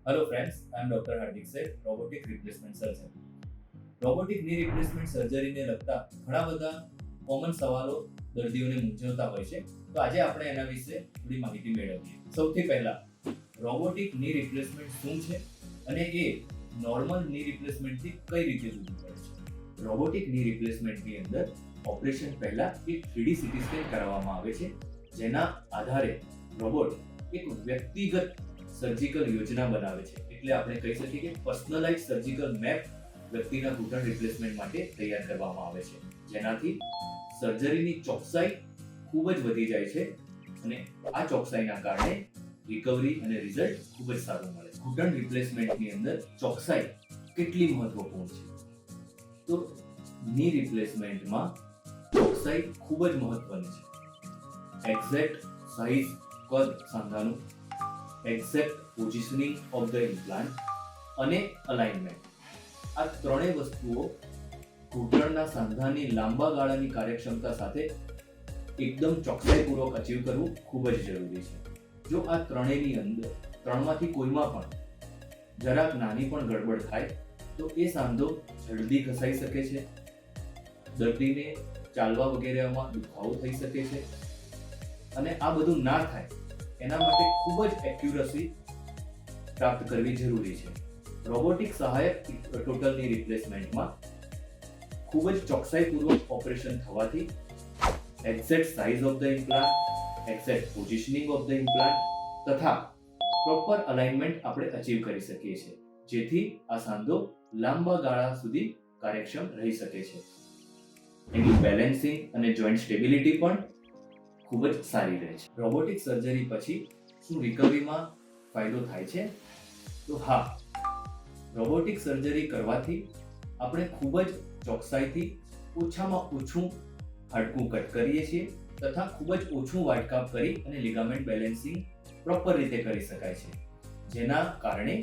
Hello friends, I am Dr. Hardik Seth, robotic replacement surgeon. Robotic ની replacement સર્જરીને લગતા ઘણા બધા કોમન સવાલો દર્દીઓને મૂંઝવતા હોય છે. તો આજે આપણે એના વિશે થોડી માહિતી મેળવીએ. સૌથી પહેલા રોબોટિક ની રિપ્લેસમેન્ટ શું છે અને એ નોર્મલ ની રિપ્લેસમેન્ટથી કઈ રીતે જુદું પડે છે. રોબોટિક ની રિપ્લેસમેન્ટની અંદર ઓપરેશન પહેલા એક 3D સીટી સ્કેન કરાવવામાં આવે છે, જેના આધારે રોબોટ એક વ્યક્તિગત સર્જિકલ યોજના બનાવે છે. એટલે આપણે કહી શકીએ કે પર્સનલાઇઝ સર્જિકલ મેપ વ્યક્તિના ઘૂંટણ રિપ્લેસમેન્ટ માટે તૈયાર કરવામાં આવે છે, જેનાથી સર્જરીની ચોકસાઈ ખૂબ જ વધી જાય છે અને આ ચોકસાઈના કારણે રિકવરી અને રિઝલ્ટ ખૂબ જ સારું મળે છે. ઘૂંટણ રિપ્લેસમેન્ટની અંદર ચોકસાઈ કેટલી મહત્વપૂર્ણ છે? તો ની રિપ્લેસમેન્ટમાં ચોકસાઈ ખૂબ જ મહત્વની છે. એક્ઝેક્ટ સાઇઝ, કદ સાંધાનું, exact positioning of the implant અને અલાઇનમેન્ટ, આ ત્રણેય વસ્તુઓ ઘૂંટણના સાંધાની લાંબા ગાળાની કાર્યક્ષમતા સાથે એકદમ ચોકસાઈપૂર્વક અચીવ કરવું ખૂબ જ જરૂરી છે. જો આ ત્રણમાંથી કોઈમાં પણ જરાક નાની પણ ગડબડ થાય તો એ સાંધો જલ્દી ઘસાઈ શકે છે, દર્દીને ચાલવા વગેરેમાં દુખાવો થઈ શકે છે અને આ બધું ના થાય એના માટે ખૂબ જ એક્યુરસી પ્રાપ્ત કરવી જરૂરી છે. રોબોટિક સહાયક ટોટલ ની રિપ્લેસમેન્ટમાં ખૂબ જ ચોકસાઈપૂર્વક ઓપરેશન થવાથી exact size of the implant, exact positioning of the implant તથા પ્રોપર અલાઇનમેન્ટ આપણે અચીવ કરી શકીએ છીએ, જેથી આ સાંધો લાંબા ગાળા સુધી કાર્યક્ષમ રહી શકે છે. એની બેલેન્સિંગ અને જોઈન્ટ સ્ટેબિલિટી પણ ખૂબ જ સારી રહે છે. રોબોટિક સર્જરી પછી શું રિકવરીમાં ફાયદો થાય છે? તો હા, રોબોટિક સર્જરી કરવાથી આપણે ખૂબ જ ચોકસાઈથી ઓછામાં ઓછું હાડકું કટ કરીએ છીએ તથા ખૂબ જ ઓછું વાટકાપ કરી અને લિગામેન્ટ બેલેન્સિંગ પ્રોપર રીતે કરી શકાય છે, જેના કારણે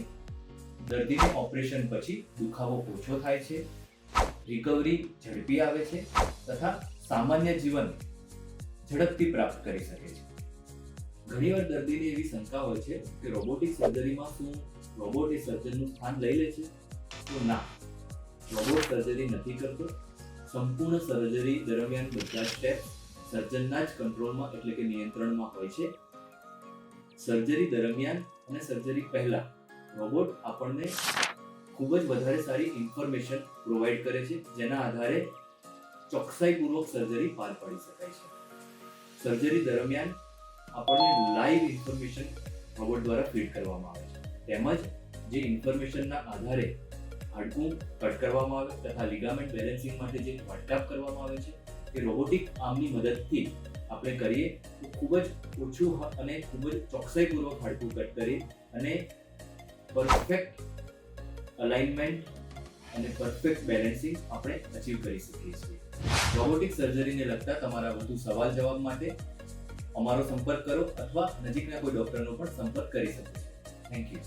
દર્દીને ઓપરેશન પછી દુખાવો ઓછો થાય છે, રિકવરી ઝડપી આવે છે તથા સામાન્ય જીવન ઝડપથી પ્રાપ્ત કરી શકે છે. ઘણીવાર દર્દીને એવી શંકા હોય છે કે રોબોટિક સર્જરીમાં શું રોબોટ એ સર્જનનું સ્થાન લઈ લે છે? તો ના, રોબોટ સર્જરી નથી કરતો. સંપૂર્ણ સર્જરી દરમિયાન બધા સ્ટેપ સર્જનના જ કંટ્રોલમાં એટલે કે નિયંત્રણમાં હોય છે. સર્જરી દરમિયાન અને સર્જરી પહેલા રોબોટ આપણને ખૂબ જ વધારે સારી ઇન્ફોર્મેશન પ્રોવાઈડ કરે છે, જેના આધારે ચોકસાઈપૂર્વક સર્જરી પાર પાડી શકાય છે. સર્જરી દરમિયાન આપણને લાઈવ ઇન્ફોર્મેશન રોબોટ દ્વારા ફીડ કરવામાં આવે છે, તેમજ જે ઇન્ફોર્મેશનના આધારે હાડકું કટ કરવામાં આવે તથા લિગામેન્ટ બેલેન્સિંગ માટે જે વાટકાપ કરવામાં આવે છે તે રોબોટિક આર્મની મદદથી આપણે કરીએ તો ખૂબ જ ઓછું અને ખૂબ જ ચોકસાઈપૂર્વક હાડકું કટ કરી અને પરફેક્ટ અલાઇનમેન્ટ અને પરફેક્ટ બેલેન્સિંગ આપણે અચીવ કરી શકીએ છીએ. રોબોટિક સર્જરીને લગતા તમારા વધુ સવાલ જવાબ માટે અમારો સંપર્ક કરો અથવા નજીકના કોઈ ડોક્ટરનો પણ સંપર્ક કરી શકો છો. Thank you.